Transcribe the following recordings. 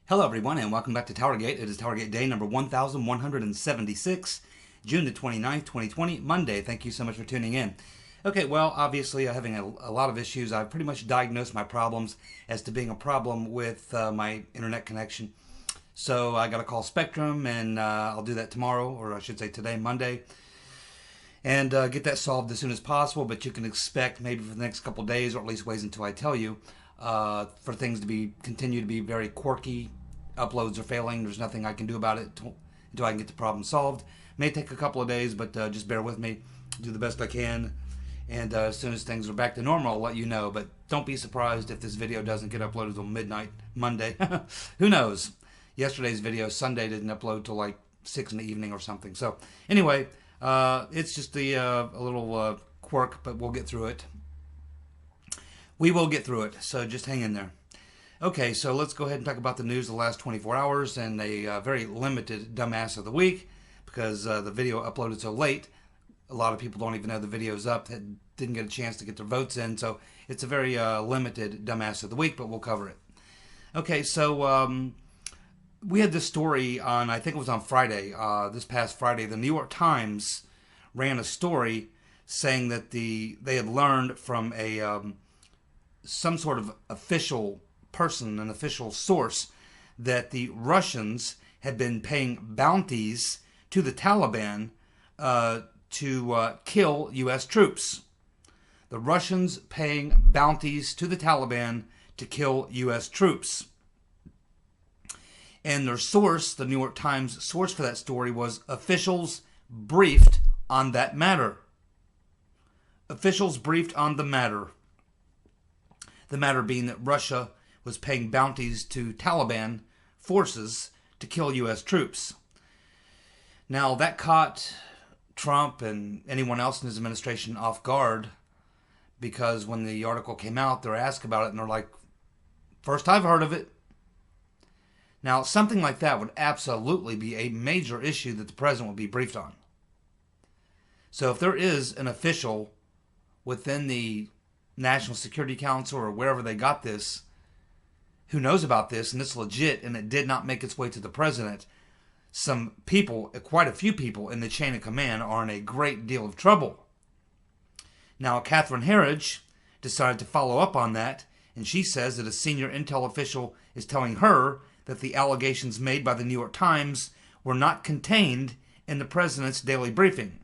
Hello everyone and welcome back to TowerGate. It is TowerGate day number 1176, June the 29th, 2020, Monday. Thank you so much for tuning in. Okay, well, obviously I'm having a lot of issues. I've pretty much diagnosed my problems as to being a problem with my internet connection. So I got to call Spectrum and I'll do that tomorrow, or I should say today, Monday, and get that solved as soon as possible. But you can expect maybe for the next couple of days, or at least wait until I tell you, for things to continue to be very quirky. Uploads are failing. There's nothing I can do about it until I can get the problem solved. May take a couple of days, but just bear with me. Do the best I can. And as soon as things are back to normal, I'll let you know. But don't be surprised if this video doesn't get uploaded until midnight Monday. Who knows? Yesterday's video, Sunday, didn't upload till like 6 in the evening or something. So anyway, it's just a little quirk, but we'll get through it. We will get through it, so just hang in there. Okay, so let's go ahead and talk about the news of the last 24 hours and a very limited dumbass of the week, because the video uploaded so late, a lot of people don't even know the video's up, that didn't get a chance to get their votes in, so it's a very limited dumbass of the week, but we'll cover it. Okay, so we had this story on, I think it was on Friday, this past Friday. The New York Times ran a story saying that they had learned from some sort of official person, an official source, that the Russians had been paying bounties to the Taliban to kill U.S. troops. The Russians paying bounties to the Taliban to kill U.S. troops. And their source, the New York Times source for that story, was officials briefed on that matter. Officials briefed on the matter. The matter being that Russia was paying bounties to Taliban forces to kill U.S. troops. Now, that caught Trump and anyone else in his administration off guard, because when the article came out, they're asked about it, and they're like, first I've heard of it. Now, something like that would absolutely be a major issue that the president would be briefed on. So if there is an official within the National Security Council or wherever they got this, who knows about this, and it's legit, and it did not make its way to the president, some people, quite a few people in the chain of command, are in a great deal of trouble. Now, Catherine Herridge decided to follow up on that, and she says that a senior intel official is telling her that the allegations made by the New York Times were not contained in the president's daily briefing.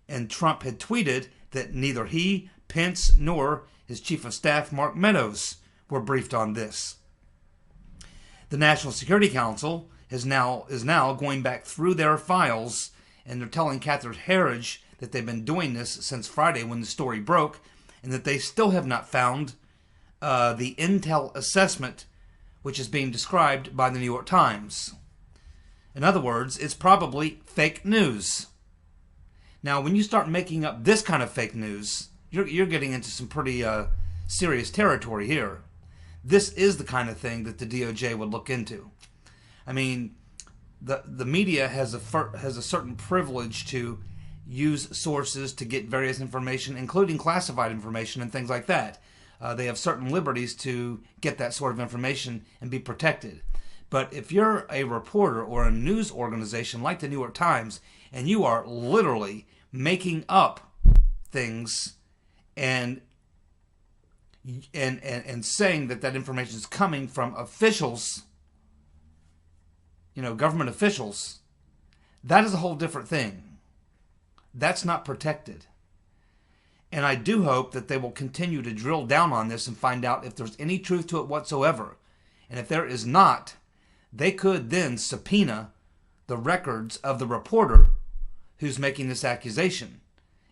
And Trump had tweeted that neither he, Pence, nor his chief of staff, Mark Meadows, were briefed on this. The National Security Council is now going back through their files, and they're telling Catherine Herridge that they've been doing this since Friday when the story broke, and that they still have not found the intel assessment which is being described by the New York Times. In other words, it's probably fake news. Now, when you start making up this kind of fake news, you're getting into some pretty serious territory here. This is the kind of thing that the DOJ would look into. I mean, the media has a certain privilege to use sources to get various information, including classified information and things like that. They have certain liberties to get that sort of information and be protected. But if you're a reporter or a news organization like the New York Times, and you are literally making up things and saying that information is coming from officials, government officials, that is a whole different thing. That's not protected. And I do hope that they will continue to drill down on this and find out if there's any truth to it whatsoever. And if there is not, they could then subpoena the records of the reporter who's making this accusation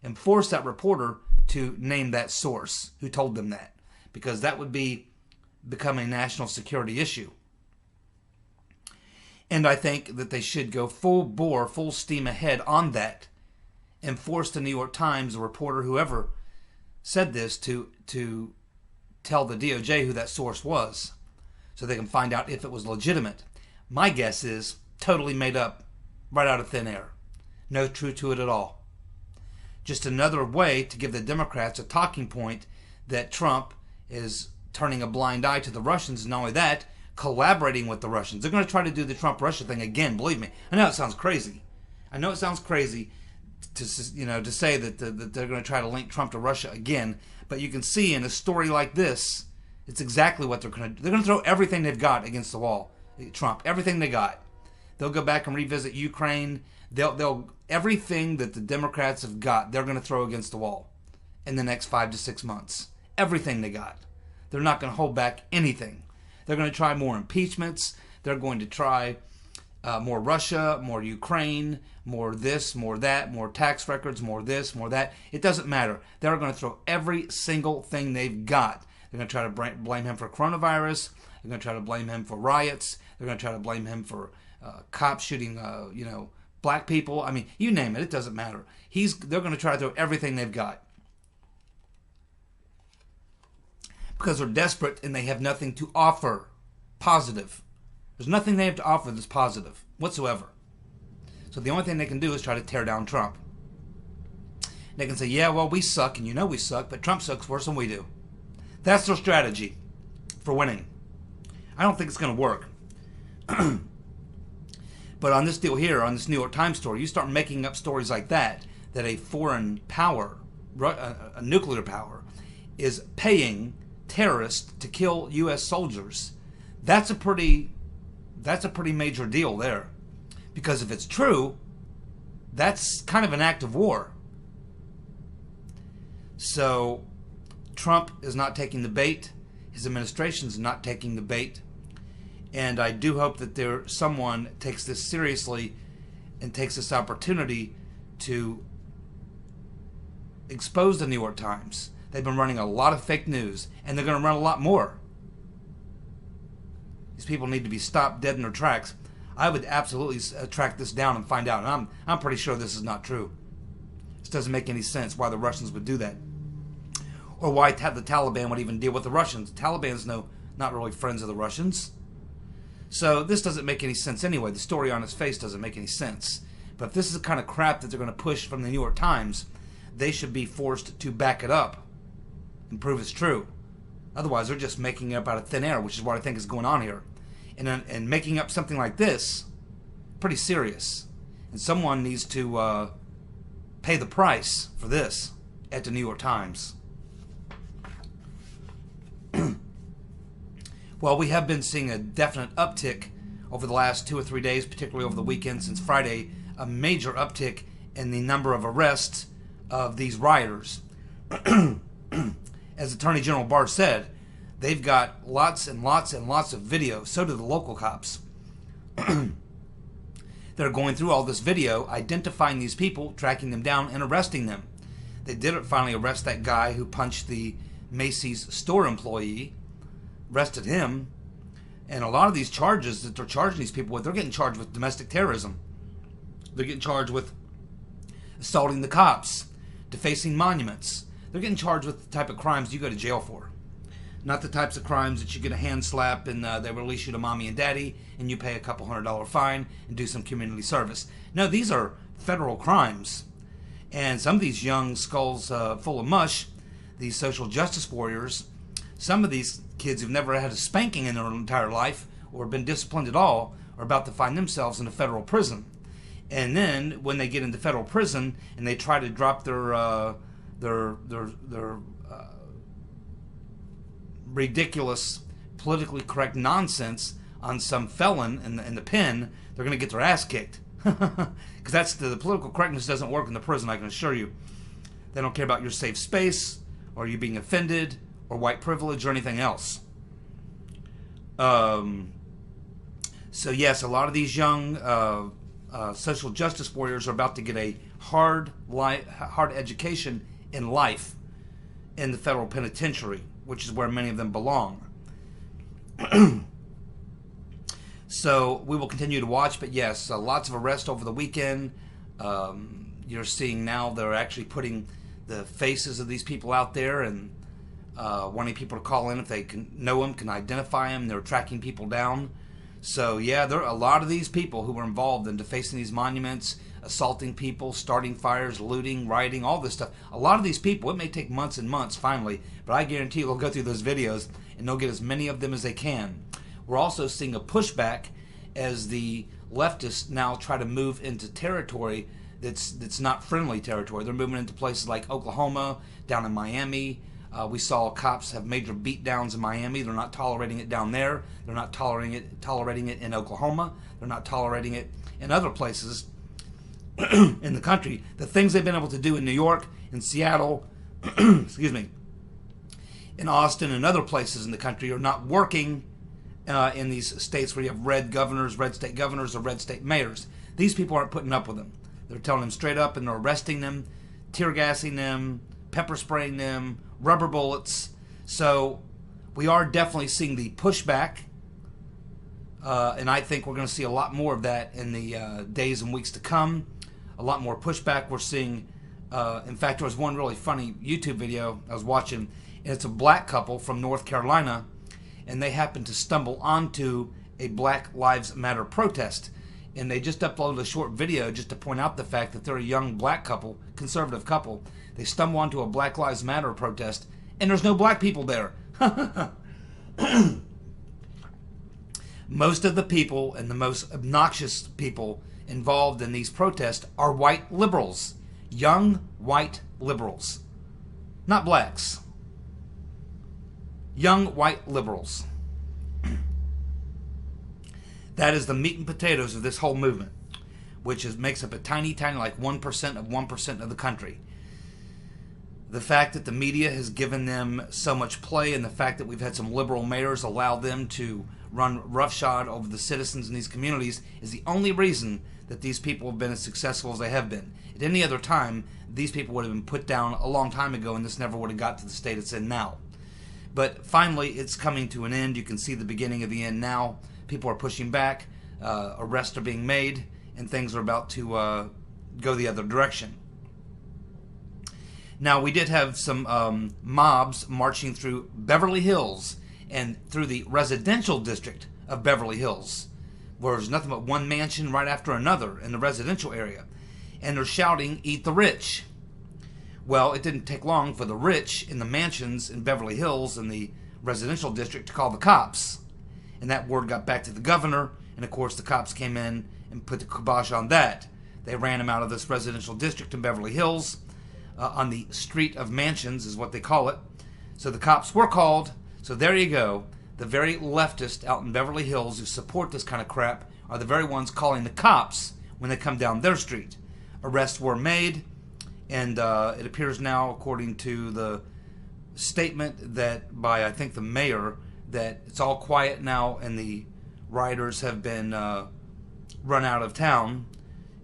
and force that reporter to name that source who told them that, because that would become a national security issue. And I think that they should go full bore, full steam ahead on that, and force the New York Times, the reporter, whoever said this, to tell the DOJ who that source was, so they can find out if it was legitimate. My guess is totally made up, right out of thin air. No truth to it at all. Just another way to give the Democrats a talking point that Trump is turning a blind eye to the Russians, and not only that, collaborating with the Russians. They're going to try to do the Trump-Russia thing again, believe me. I know it sounds crazy. I know it sounds crazy to say that they're going to try to link Trump to Russia again, but you can see in a story like this, it's exactly what they're going to do. They're going to throw everything they've got against the wall. Trump, everything they got. They'll go back and revisit Ukraine. They'll everything that the Democrats have got, they're going to throw against the wall in the next 5 to 6 months. Everything they got. They're not going to hold back anything. They're going to try more impeachments. They're going to try more Russia, more Ukraine, more this, more that, more tax records, more this, more that. It doesn't matter. They're going to throw every single thing they've got. They're going to try to blame him for coronavirus. They're going to try to blame him for riots. They're going to try to blame him for cops shooting, black people. I mean, you name it. It doesn't matter. They're going to try to throw everything they've got. Because they're desperate and they have nothing to offer positive. There's nothing they have to offer that's positive whatsoever. So the only thing they can do is try to tear down Trump. They can say, yeah, well, we suck, and you know we suck, but Trump sucks worse than we do. That's their strategy for winning. I don't think it's going to work. But on this deal here, on this New York Times story, you start making up stories like that a foreign power, a nuclear power, is paying terrorists to kill U.S. soldiers. That's a pretty major deal there. Because if it's true, that's kind of an act of war. So Trump is not taking the bait. His administration is not taking the bait. And I do hope that someone takes this seriously and takes this opportunity to expose the New York Times. They've been running a lot of fake news, and they're going to run a lot more. These people need to be stopped dead in their tracks. I would absolutely track this down and find out. And I'm pretty sure this is not true. This doesn't make any sense why the Russians would do that. Or why the Taliban would even deal with the Russians. The Taliban's not really friends of the Russians. So this doesn't make any sense anyway. The story on its face doesn't make any sense. But if this is the kind of crap that they're going to push from the New York Times, they should be forced to back it up and prove it's true. Otherwise, they're just making it up out of thin air, which is what I think is going on here. And making up something like this, pretty serious. And someone needs to pay the price for this at the New York Times. Well, we have been seeing a definite uptick over the last 2 or 3 days, particularly over the weekend since Friday, a major uptick in the number of arrests of these rioters. As Attorney General Barr said, they've got lots and lots and lots of video. So do the local cops. They're going through all this video, identifying these people, tracking them down, and arresting them. They did finally arrest that guy who punched the Macy's store employee. Arrested him. And a lot of these charges that they're charging these people with, they're getting charged with domestic terrorism. They're getting charged with assaulting the cops, defacing monuments. They're getting charged with the type of crimes you go to jail for. Not the types of crimes that you get a hand slap and they release you to mommy and daddy and you pay a couple $100 fine and do some community service. No, these are federal crimes. And some of these young skulls full of mush, these social justice warriors, some of these kids who've never had a spanking in their entire life or been disciplined at all are about to find themselves in a federal prison. And then when they get into federal prison and they try to drop their ridiculous, politically correct nonsense on some felon in the pen, they're going to get their ass kicked. Because that's the political correctness doesn't work in the prison, I can assure you. They don't care about your safe space, or you being offended, or white privilege, or anything else. So yes, a lot of these young social justice warriors are about to get a hard education in life in the federal penitentiary, which is where many of them belong. So we will continue to watch, but yes, lots of arrests over the weekend. You're seeing now they're actually putting the faces of these people out there and wanting people to call in if they can know them, can identify them. They're tracking people down. So yeah, there are a lot of these people who were involved in defacing these monuments, assaulting people, starting fires, looting, rioting, all this stuff. A lot of these people, it may take months and months finally, but I guarantee they'll go through those videos and they'll get as many of them as they can. We're also seeing a pushback as the leftists now try to move into territory that's not friendly territory. They're moving into places like Oklahoma, down in Miami. We saw cops have major beatdowns in Miami. They're not tolerating it down there. They're not tolerating it in Oklahoma. They're not tolerating it in other places in the country. The things they've been able to do in New York, in Seattle, excuse me, in Austin and other places in the country are not working in these states where you have red governors, red state governors, or red state mayors. These people aren't putting up with them. They're telling them straight up, and they're arresting them, tear gassing them, pepper spraying them, rubber bullets. So we are definitely seeing the pushback, and I think we're going to see a lot more of that in the days and weeks to come. A lot more pushback. We're seeing, in fact, there was one really funny YouTube video I was watching, and it's a black couple from North Carolina, and they happened to stumble onto a Black Lives Matter protest. And they just uploaded a short video just to point out the fact that they're a young black couple, conservative couple. They stumble onto a Black Lives Matter protest, and there's no black people there. Most of the people and the most obnoxious people involved in these protests are white liberals. Young white liberals. Not blacks. Young white liberals. That is the meat and potatoes of this whole movement, which makes up a tiny, like 1% of 1% of the country. The fact that the media has given them so much play, and the fact that we've had some liberal mayors allow them to run roughshod over the citizens in these communities is the only reason that these people have been as successful as they have been. At any other time, these people would have been put down a long time ago, and this never would have got to the state it's in now. But finally, it's coming to an end. You can see the beginning of the end now. People are pushing back, arrests are being made, and things are about to go the other direction. Now, we did have some mobs marching through Beverly Hills and through the residential district of Beverly Hills, where there's nothing but one mansion right after another in the residential area. And they're shouting, "Eat the rich." Well, it didn't take long for the rich in the mansions in Beverly Hills and the residential district to call the cops. And that word got back to the governor, and of course the cops came in and put the kibosh on that. They ran him out of this residential district in Beverly Hills, on the street of mansions is what they call it. So the cops were called. So there you go. The very leftists out in Beverly Hills who support this kind of crap are the very ones calling the cops when they come down their street. Arrests were made, and it appears now, according to the statement that by, I think, the mayor, that it's all quiet now and the rioters have been run out of town.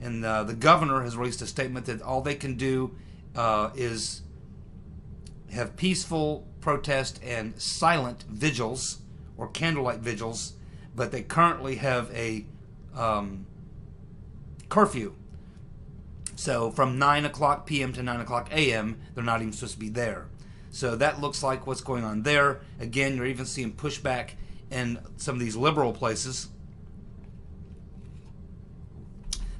And the governor has released a statement that all they can do is have peaceful protest and silent vigils or candlelight vigils, but they currently have a curfew. So from 9 o'clock p.m. to 9 o'clock a.m., they're not even supposed to be there. So that looks like what's going on there. Again, you're even seeing pushback in some of these liberal places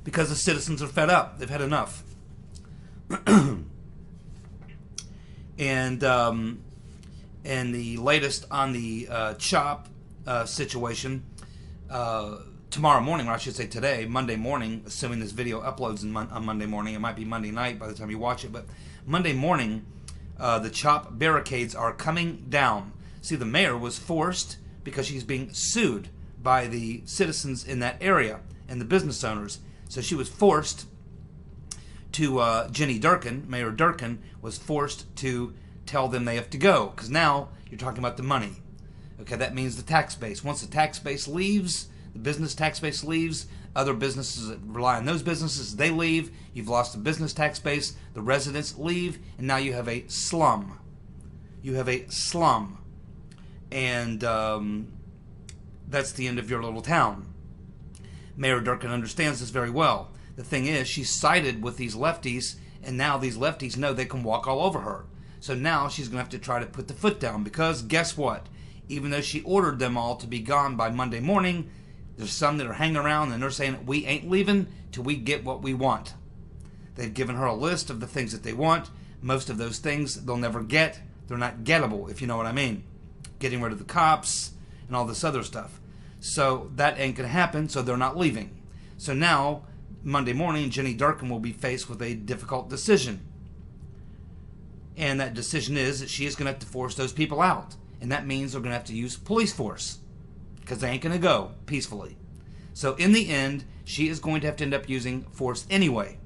because the citizens are fed up. They've had enough. And the latest on the CHOP situation, tomorrow morning, or I should say today, Monday morning, assuming this video uploads on Monday morning. It might be Monday night by the time you watch it, but Monday morning, the CHOP barricades are coming down. See, the mayor was forced, because she's being sued by the citizens in that area and the business owners. So she was forced to, Jenny Durkin, Mayor Durkin, was forced to tell them they have to go. Because now you're talking about the money. Okay, that means the tax base. Once the tax base leaves, the business tax base leaves, other businesses that rely on those businesses, they leave. You've lost the business tax base. The residents leave, and now you have a slum. You have a slum. And that's the end of your little town. Mayor Durkin understands this very well. The thing is, she sided with these lefties, and now these lefties know they can walk all over her. So now she's going to have to try to put the foot down, because guess what? Even though she ordered them all to be gone by Monday morning, There's some that are hanging around and they're saying, we ain't leaving till we get what we want. They've given her a list of the things that they want. Most of those things they'll never get. They're not gettable, if you know what I mean. Getting rid of the cops and all this other stuff. So that ain't going to happen, so they're not leaving. So now, Monday morning, Jenny Durkin will be faced with a difficult decision. And that decision is that she is going to have to force those people out. And that means they're going to have to use police force. Because they ain't going to go peacefully. So in the end, she is going to have to end up using force anyway.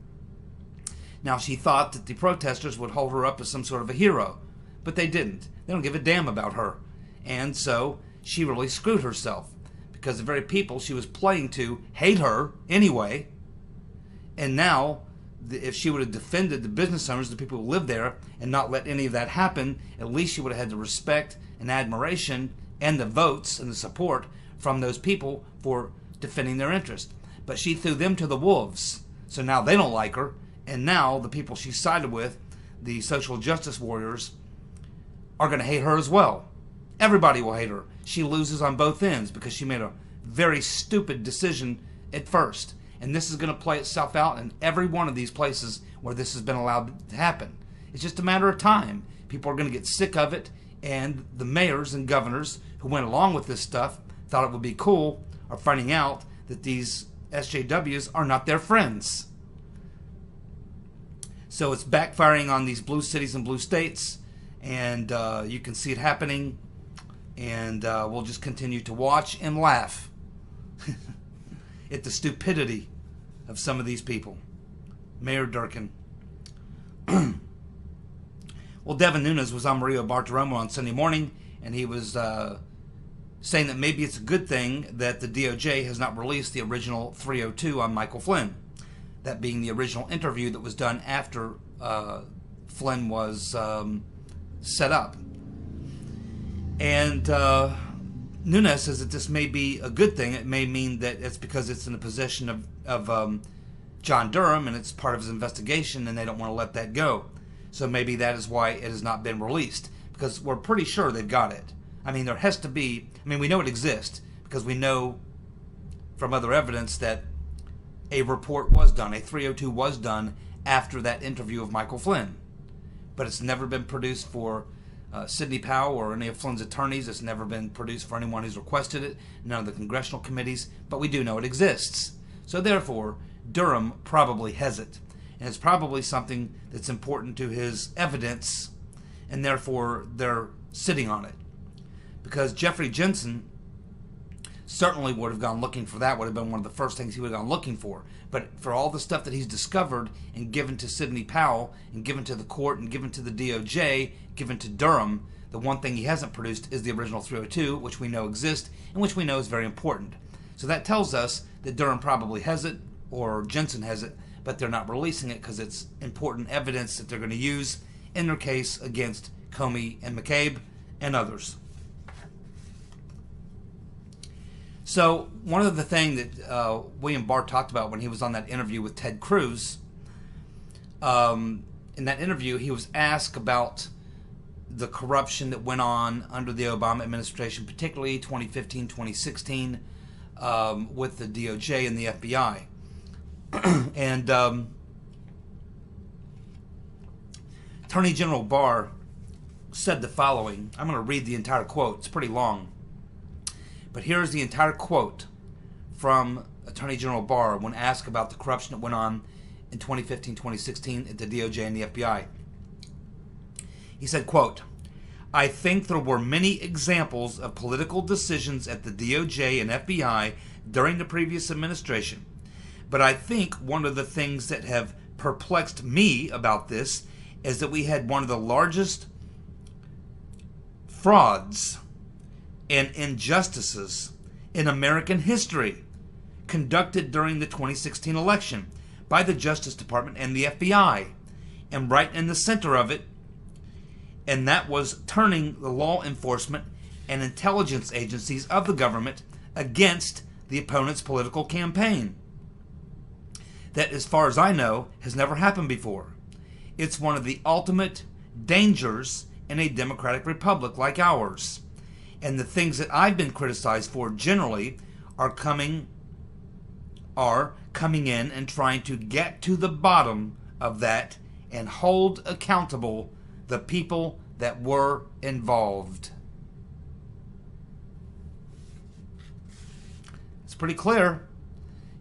Now, she thought that the protesters would hold her up as some sort of a hero. But they didn't. They don't give a damn about her. And so she really screwed herself. Because the very people she was playing to hate her anyway. And now, if she would have defended the business owners, the people who live there, and not let any of that happen, at least she would have had the respect and admiration and the votes and the support from those people for defending their interest. But she threw them to the wolves. So now they don't like her. And now the people she sided with, the social justice warriors, are going to hate her as well. Everybody will hate her. She loses on both ends because she made a very stupid decision at first. And this is going to play itself out in every one of these places where this has been allowed to happen. It's just a matter of time. People are going to get sick of it. And the mayors and governors who went along with this stuff, thought it would be cool, are finding out that these SJWs are not their friends. So it's backfiring on these blue cities and blue states, and you can see it happening, and we'll just continue to watch and laugh at the stupidity of some of these people. Mayor Durkin. Well, Devin Nunes was on Mario Bartiromo on Sunday morning, and he was saying that maybe it's a good thing that the DOJ has not released the original 302 on Michael Flynn. That being the original interview that was done after Flynn was set up. And Nunes says that this may be a good thing. It may mean that it's because it's in the possession of John Durham and it's part of his investigation and they don't want to let that go. So maybe that is why it has not been released. Because we're pretty sure they've got it. I mean, there has to be... I mean, we know it exists because we know from other evidence that a report was done, a 302 was done after that interview of Michael Flynn. But it's never been produced for Sidney Powell or any of Flynn's attorneys. It's never been produced for anyone who's requested it, none of the congressional committees, but we do know it exists. So therefore, Durham probably has it. And it's probably something that's important to his evidence, and therefore they're sitting on it. Because Jeffrey Jensen certainly would have gone looking for that, would have been one of the first things he would have gone looking for. But for all the stuff that he's discovered and given to Sidney Powell and given to the court and given to the DOJ, given to Durham, the one thing he hasn't produced is the original 302, which we know exists and which we know is very important. So that tells us that Durham probably has it, or Jensen has it, but they're not releasing it because it's important evidence that they're going to use in their case against Comey and McCabe and others. So one of the things that William Barr talked about when he was on that interview with Ted Cruz, in that interview he was asked about the corruption that went on under the Obama administration, particularly 2015, 2016, with the DOJ and the FBI. And Attorney General Barr said the following. I'm going to read the entire quote. It's pretty long. But here's the entire quote from Attorney General Barr when asked about the corruption that went on in 2015-2016 at the DOJ and the FBI. He said, quote, "I think there were many examples of political decisions at the DOJ and FBI during the previous administration. But I think one of the things that have perplexed me about this is that we had one of the largest frauds and injustices in American history conducted during the 2016 election by the Justice Department and the FBI. And right in the center of it, and that was turning the law enforcement and intelligence agencies of the government against the opponent's political campaign. That, as far as I know, has never happened before. It's one of the ultimate dangers in a democratic republic like ours. And the things that I've been criticized for generally are coming in and trying to get to the bottom of that and hold accountable the people that were involved. It's pretty clear.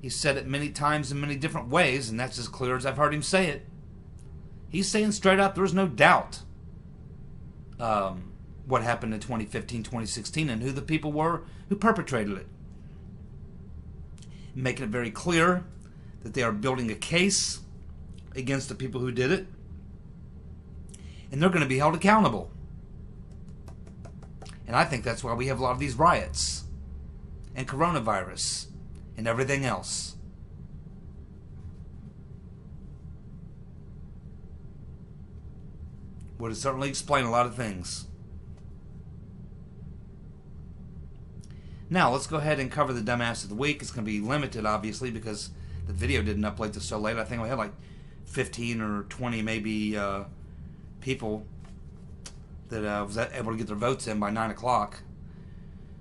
He said it many times in many different ways, and that's as clear as I've heard him say it. He's saying straight out there's no doubt what happened in 2015, 2016, and who the people were who perpetrated it. Making it very clear that they are building a case against the people who did it, and they're going to be held accountable. And I think that's why we have a lot of these riots and coronavirus and everything else. Would certainly explain a lot of things. Now, let's go ahead and cover the dumbass of the week. It's going to be limited, obviously, because the video didn't upload this so late. I think we had like 15 or 20 maybe people that was able to get their votes in by 9 o'clock.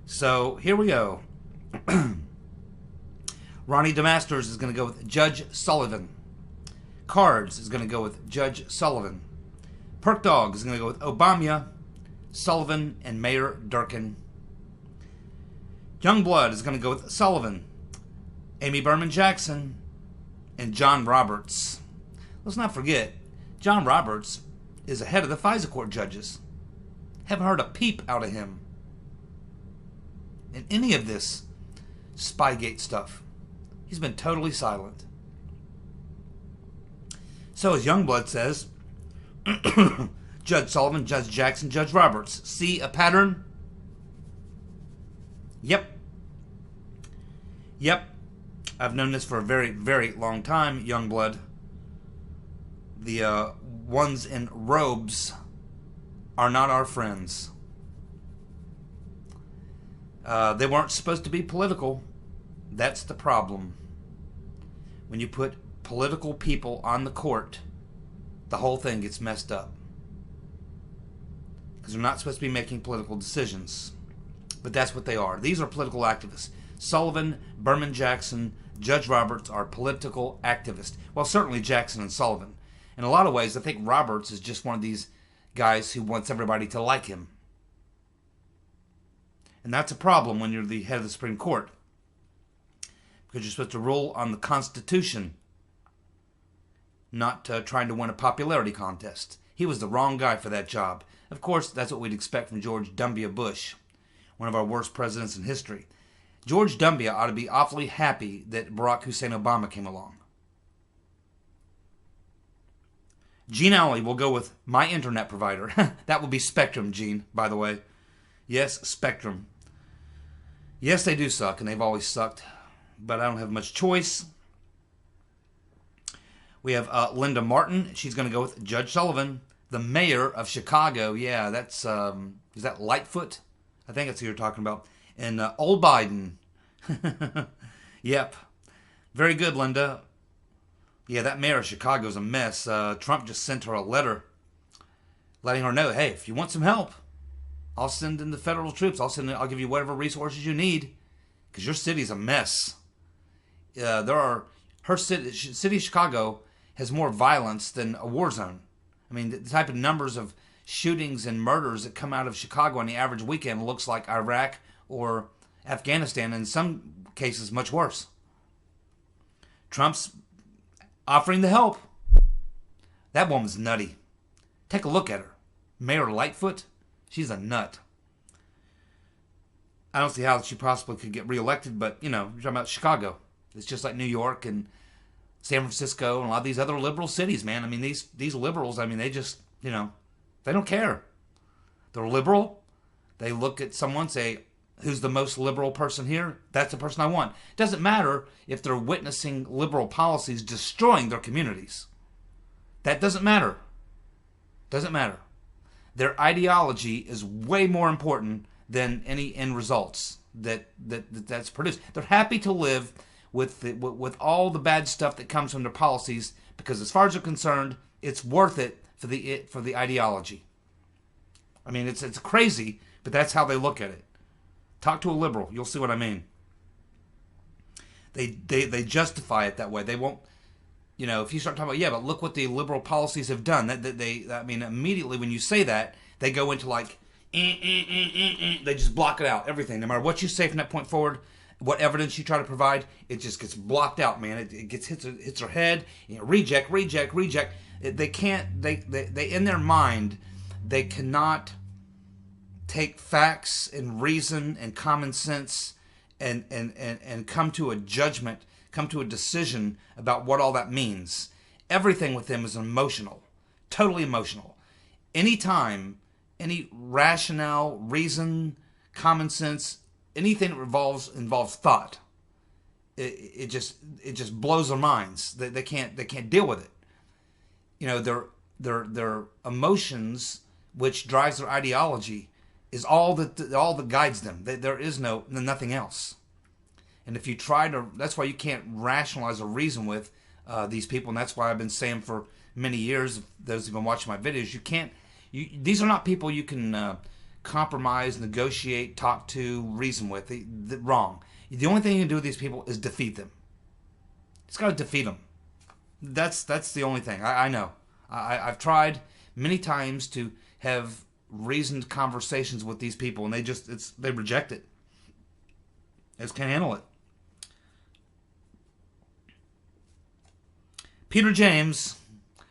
So, here we go. Ronnie DeMasters is going to go with Judge Sullivan. Cards is going to go with Judge Sullivan. Perk Dog is going to go with Obama, Sullivan, and Mayor Durkin. Youngblood is going to go with Sullivan, Amy Berman Jackson, and John Roberts. Let's not forget, John Roberts is the head of the FISA court judges. Haven't heard a peep out of him in any of this Spygate stuff. He's been totally silent. So as Youngblood says, Judge Sullivan, Judge Jackson, Judge Roberts. See a pattern? Yep. I've known this for a very, very long time, Youngblood. The ones in robes are not our friends. They weren't supposed to be political. That's the problem. When you put political people on the court, the whole thing gets messed up. Because they're not supposed to be making political decisions. But that's what they are. These are political activists. Sullivan, Berman Jackson, Judge Roberts are political activists. Well, certainly Jackson and Sullivan. In a lot of ways, I think Roberts is just one of these guys who wants everybody to like him. And that's a problem when you're the head of the Supreme Court. Because you're supposed to rule on the Constitution, not trying to win a popularity contest. He was the wrong guy for that job. Of course, that's what we'd expect from George W. Bush, one of our worst presidents in history. George W. ought to be awfully happy that Barack Hussein Obama came along. Gene Alley will go with my internet provider. That will be Spectrum, Gene, by the way. Yes, Spectrum. Yes, they do suck, and they've always sucked. But I don't have much choice. We have Linda Martin. She's going to go with Judge Sullivan, the mayor of Chicago. Yeah, that's, is that Lightfoot? I think that's who you're talking about. And old Biden. Yep. Very good, Linda. Yeah, that mayor of Chicago's a mess. Trump just sent her a letter letting her know, hey, if you want some help, I'll send in the federal troops. I'll give you whatever resources you need, because your city's a mess. Her city of Chicago has more violence than a war zone. I mean, the type of numbers of shootings and murders that come out of Chicago on the average weekend looks like Iraq or Afghanistan, and in some cases much worse. Trump's offering the help. That woman's nutty. Take a look at her. Mayor Lightfoot, she's a nut. I don't see how she possibly could get reelected, but, you know, you're talking about Chicago. It's just like New York and San Francisco and a lot of these other liberal cities, man. I mean, these liberals, I mean, they just, you know, they don't care. They're liberal. They look at someone, say, who's the most liberal person here? That's the person I want. It doesn't matter if they're witnessing liberal policies destroying their communities. That doesn't matter. Doesn't matter. Their ideology is way more important than any end results that's produced. They're happy to live with all the bad stuff that comes from their policies, because as far as they're concerned, it's worth it for the ideology. I mean, it's crazy, but that's how they look at it. Talk to a liberal, you'll see what I mean. They justify it that way. They won't. If you start talking about, yeah, but look what the liberal policies have done. I mean, immediately when you say that, they go into like, they just block it out. Everything, no matter what you say from that point forward, what evidence you try to provide, it just gets blocked out, man. It gets hits their head. Reject, reject, reject. They can't. They in their mind, they cannot take facts and reason and common sense and come to a judgment, come to a decision about what all that means. Everything with them is emotional, totally emotional. Anytime, any rationale, reason, common sense, anything that involves thought, it just blows their minds. They can't deal with it. Their emotions, which drives their ideology, is all that guides them. There is nothing else. And if you try to, that's why you can't rationalize or reason with these people. And that's why I've been saying for many years, those who've been watching my videos, these are not people you can compromise, negotiate, talk to, reason with. Wrong. The only thing you can do with these people is defeat them. It's got to defeat them. That's the only thing. I know. I've tried many times to have reasoned conversations with these people, and they reject it. They just can't handle it. Peter James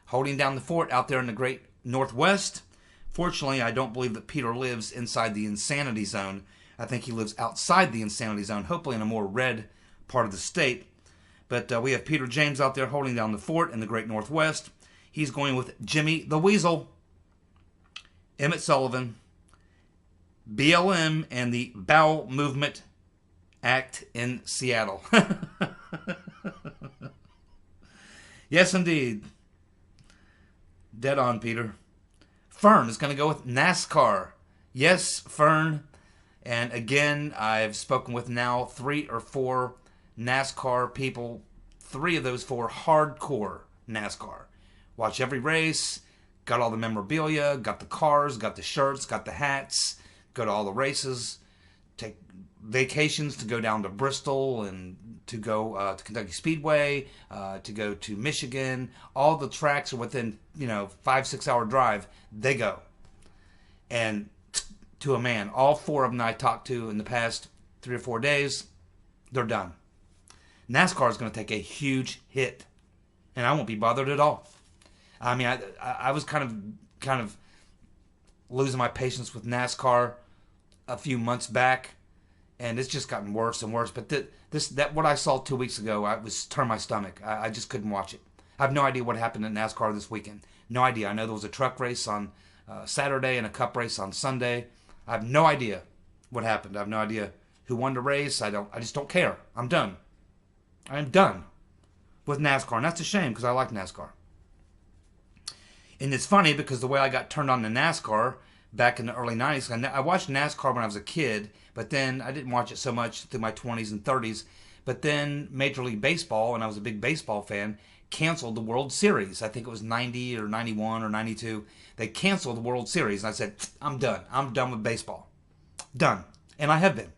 holding down the fort out there in the great Northwest. Fortunately, I don't believe that Peter lives inside the insanity zone. I think he lives outside the insanity zone, hopefully in a more red part of the state. But we have Peter James out there holding down the fort in the great Northwest. He's going with Jimmy the Weasel, Emmett Sullivan, BLM, and the Bowel Movement Act in Seattle. Yes, indeed. Dead on, Peter. Fern is going to go with NASCAR. Yes, Fern. And again, I've spoken with now 3 or 4 NASCAR people. 3 of those 4 hardcore NASCAR. Watch every race. Got all the memorabilia. Got the cars. Got the shirts. Got the hats. Go to all the races. Take vacations to go down to Bristol and to go to Kentucky Speedway, to go to Michigan. All the tracks are within 5-6 hour drive. They go, and to a man, all 4 of them I talked to in the past 3 or 4 days, they're done. NASCAR is going to take a huge hit, and I won't be bothered at all. I mean, I was kind of losing my patience with NASCAR a few months back. And it's just gotten worse and worse. But what I saw 2 weeks ago, I was turned my stomach. I just couldn't watch it. I have no idea what happened at NASCAR this weekend. No idea. I know there was a truck race on Saturday and a cup race on Sunday. I have no idea what happened. I have no idea who won the race. I just don't care. I'm done. I am done with NASCAR, and that's a shame because I like NASCAR. And it's funny because the way I got turned on to NASCAR back in the early 90s, I watched NASCAR when I was a kid, but then I didn't watch it so much through my 20s and 30s. But then Major League Baseball, and I was a big baseball fan, canceled the World Series. I think it was 90 or 91 or 92. They canceled the World Series, and I said, I'm done. I'm done with baseball. Done. And I have been.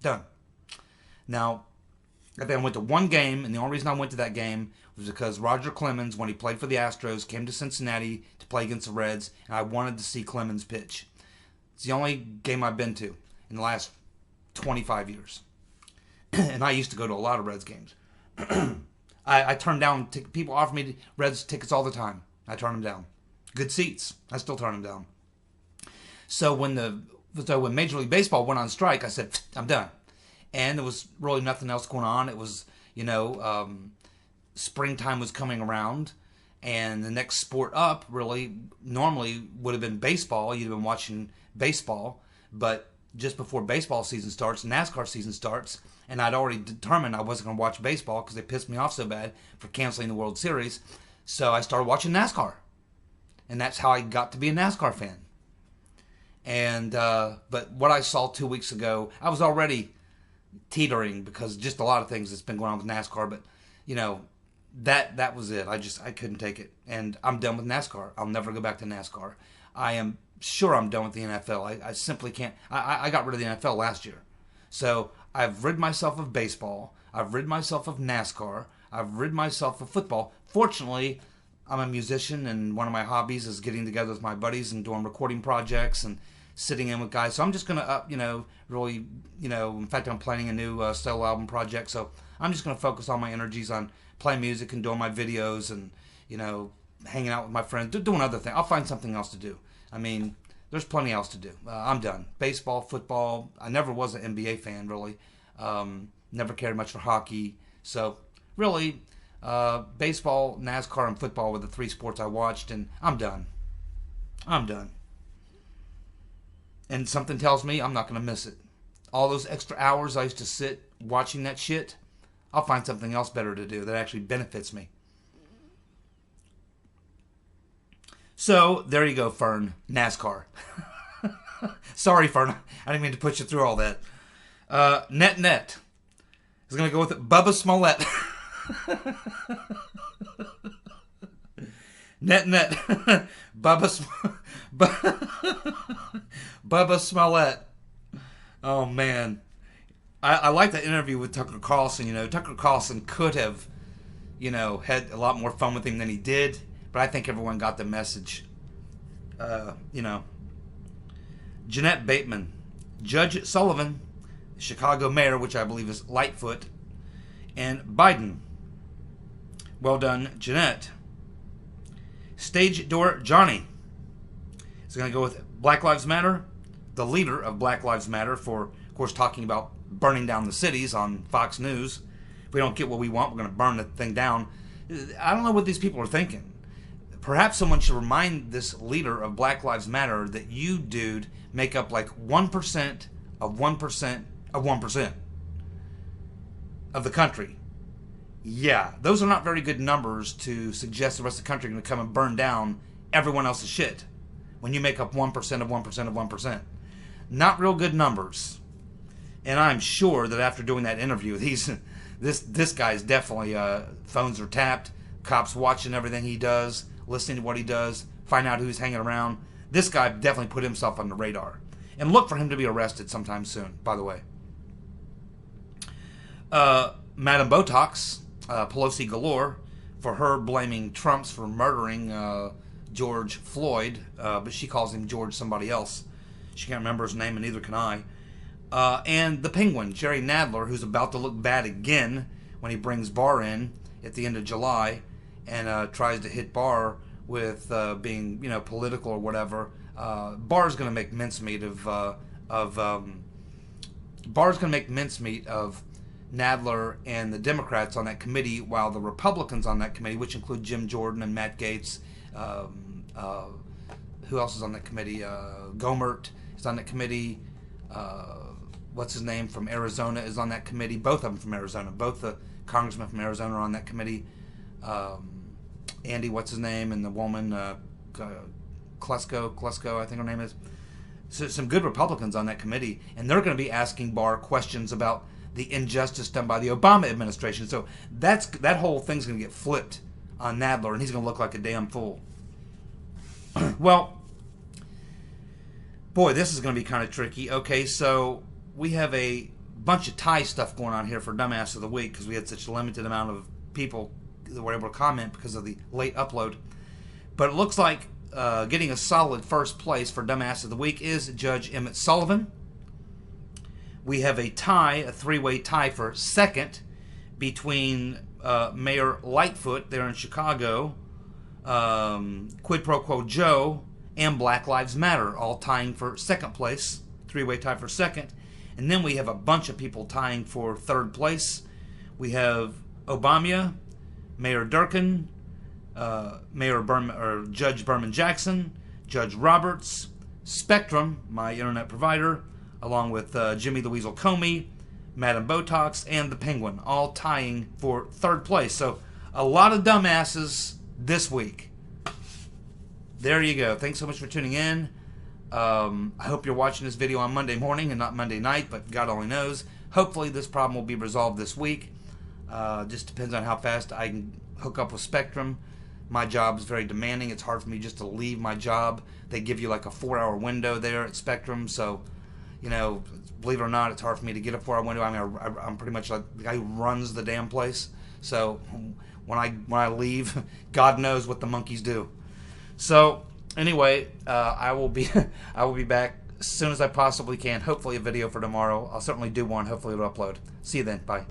Done. Now, I think I went to one game, and the only reason I went to that game was because Roger Clemens, when he played for the Astros, came to Cincinnati to play against the Reds, and I wanted to see Clemens pitch. It's the only game I've been to in the last 25 years. And I used to go to a lot of Reds games. I turned down, people offer me Reds tickets all the time. I turn them down. Good seats. I still turn them down. So when Major League Baseball went on strike, I said, I'm done. And there was really nothing else going on. It was, springtime was coming around. And the next sport up really normally would have been baseball. You'd have been watching baseball. But just before baseball season starts, NASCAR season starts, and I'd already determined I wasn't going to watch baseball because they pissed me off so bad for canceling the World Series. So I started watching NASCAR. And that's how I got to be a NASCAR fan. And but what I saw 2 weeks ago, I was already teetering because just a lot of things that's been going on with NASCAR. But, that was it. I couldn't take it. And I'm done with NASCAR. I'll never go back to NASCAR. I am sure I'm done with the NFL. I simply can't. I got rid of the NFL last year. So I've rid myself of baseball. I've rid myself of NASCAR. I've rid myself of football. Fortunately, I'm a musician, and one of my hobbies is getting together with my buddies and doing recording projects and sitting in with guys. So I'm just going to, really, in fact, I'm planning a new solo album project. So I'm just going to focus all my energies on playing music and doing my videos and, hanging out with my friends, doing other things. I'll find something else to do. I mean, there's plenty else to do. I'm done. Baseball, football. I never was an NBA fan, really. Never cared much for hockey. So, really, baseball, NASCAR, and football were the three sports I watched, and I'm done. I'm done. And something tells me I'm not going to miss it. All those extra hours I used to sit watching that shit, I'll find something else better to do that actually benefits me. So, there you go, Fern. NASCAR. Sorry, Fern. I didn't mean to put you through all that. Net. I was going to go with it. Bubba Smollett. Net. Bubba Smollett. Oh, man. I like that interview with Tucker Carlson. Tucker Carlson could have, had a lot more fun with him than he did. But I think everyone got the message. Jeanette Bateman. Judge Sullivan, Chicago mayor, which I believe is Lightfoot, and Biden. Well done, Jeanette. Stage door Johnny. He's going to go with Black Lives Matter, the leader of Black Lives Matter, for, of course, talking about burning down the cities on Fox News. If we don't get what we want, we're going to burn the thing down. I don't know what these people are thinking. Perhaps someone should remind this leader of Black Lives Matter that you, dude, make up like 1% of 1% of 1% of the country. Yeah, those are not very good numbers to suggest the rest of the country is going to come and burn down everyone else's shit when you make up 1% of 1% of 1%. Not real good numbers. And I'm sure that after doing that interview, this guy's definitely phones are tapped, cops watching everything he does, listening to what he does, find out who's hanging around. This guy definitely put himself on the radar. And look for him to be arrested sometime soon, by the way. Madam Botox, Pelosi galore, for her blaming Trumps for murdering George Floyd, but she calls him George somebody else. She can't remember his name, and neither can I. And the Penguin, Jerry Nadler, who's about to look bad again when he brings Barr in at the end of July and tries to hit Barr with being, political or whatever. Barr's going to make mincemeat of Nadler and the Democrats on that committee, while the Republicans on that committee, which include Jim Jordan and Matt Gaetz, who else is on that committee? Gomert is on that committee. What's his name from Arizona is on that committee. Both of them from Arizona. Both the congressmen from Arizona are on that committee. Andy, what's his name, and the woman, Klesko, I think her name is. So some good Republicans on that committee, and they're going to be asking Barr questions about the injustice done by the Obama administration. So that whole thing's going to get flipped on Nadler, and he's going to look like a damn fool. Well, boy, this is going to be kind of tricky. Okay, so we have a bunch of tie stuff going on here for Dumbass of the Week because we had such a limited amount of people that were able to comment because of the late upload. But it looks like getting a solid first place for Dumbass of the Week is Judge Emmett Sullivan. We have a tie, a three-way tie for second between Mayor Lightfoot there in Chicago, Quid Pro Quo Joe, and Black Lives Matter, all tying for second place, three-way tie for second. And then we have a bunch of people tying for third place. We have Obama, Mayor Durkin, Judge Berman Jackson, Judge Roberts, Spectrum, my internet provider, along with Jimmy the Weasel Comey, Madam Botox, and the Penguin, all tying for third place. So a lot of dumbasses this week. There you go. Thanks so much for tuning in. I hope you're watching this video on Monday morning and not Monday night, but God only knows. Hopefully this problem will be resolved this week. Just depends on how fast I can hook up with Spectrum. My job is very demanding. It's hard for me just to leave my job. They give you like a 4-hour window there at Spectrum, so you know, believe it or not, it's hard for me to get up where I went to. I mean, I'm pretty much like the guy who runs the damn place. So when I leave, God knows what the monkeys do. So anyway, I will be back as soon as I possibly can. Hopefully a video for tomorrow. I'll certainly do one. Hopefully it'll upload. See you then. Bye.